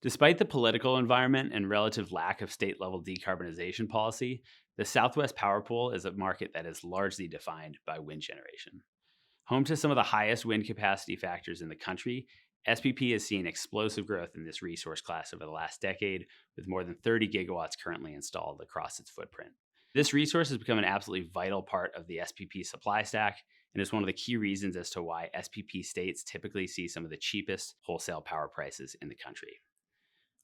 Despite the political environment and relative lack of state level decarbonization policy, the Southwest Power Pool is a market that is largely defined by wind generation. Home to some of the highest wind capacity factors in the country, SPP has seen explosive growth in this resource class over the last decade, with more than 30 gigawatts currently installed across its footprint. This resource has become an absolutely vital part of the SPP supply stack and is one of the key reasons as to why SPP states typically see some of the cheapest wholesale power prices in the country.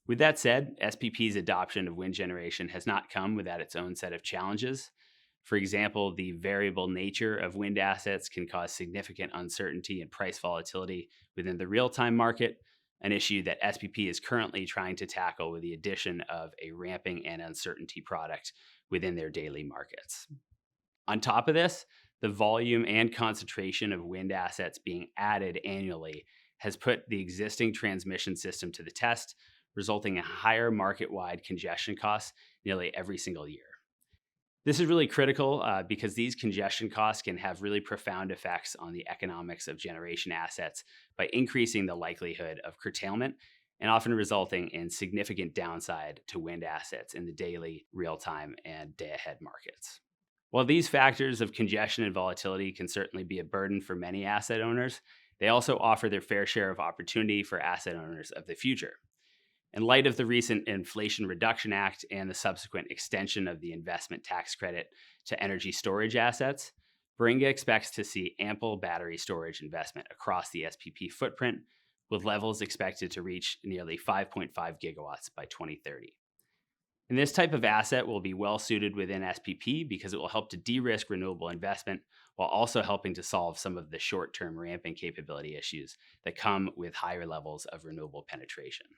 With that said, SPP's adoption of wind generation has not come without its own set of challenges. For example, the variable nature of wind assets can cause significant uncertainty and price volatility within the real-time market, an issue that SPP is currently trying to tackle with the addition of a ramping and uncertainty product within their daily markets. On top of this, the volume and concentration of wind assets being added annually has put the existing transmission system to the test, resulting in higher market-wide congestion costs nearly every single year. This is really critical because these congestion costs can have really profound effects on the economics of generation assets by increasing the likelihood of curtailment and often resulting in significant downside to wind assets in the daily, real-time, and day-ahead markets. While these factors of congestion and volatility can certainly be a burden for many asset owners, they also offer their fair share of opportunity for asset owners of the future. In light of the recent Inflation Reduction Act and the subsequent extension of the investment tax credit to energy storage assets, Baringa expects to see ample battery storage investment across the SPP footprint, with levels expected to reach nearly 5.5 gigawatts by 2030. And this type of asset will be well suited within SPP because it will help to de-risk renewable investment while also helping to solve some of the short-term ramping capability issues that come with higher levels of renewable penetration.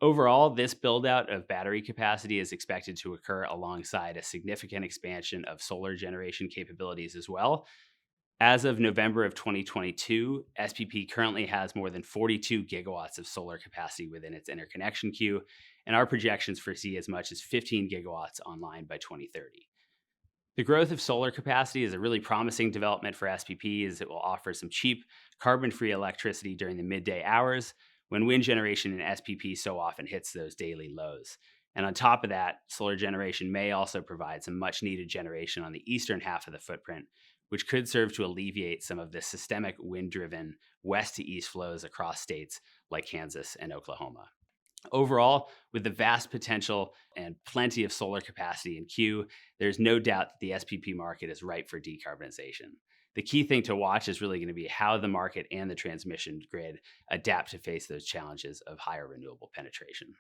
Overall, this build-out of battery capacity is expected to occur alongside a significant expansion of solar generation capabilities as well. As of November of 2022, SPP currently has more than 42 gigawatts of solar capacity within its interconnection queue, and our projections foresee as much as 15 gigawatts online by 2030. The growth of solar capacity is a really promising development for SPP as it will offer some cheap, carbon-free electricity during the midday hours when wind generation in SPP so often hits those daily lows. And on top of that, solar generation may also provide some much-needed generation on the eastern half of the footprint, which could serve to alleviate some of the systemic wind-driven west-to-east flows across states like Kansas and Oklahoma. Overall, with the vast potential and plenty of solar capacity in queue, there's no doubt that the SPP market is ripe for decarbonization. The key thing to watch is really going to be how the market and the transmission grid adapt to face those challenges of higher renewable penetration.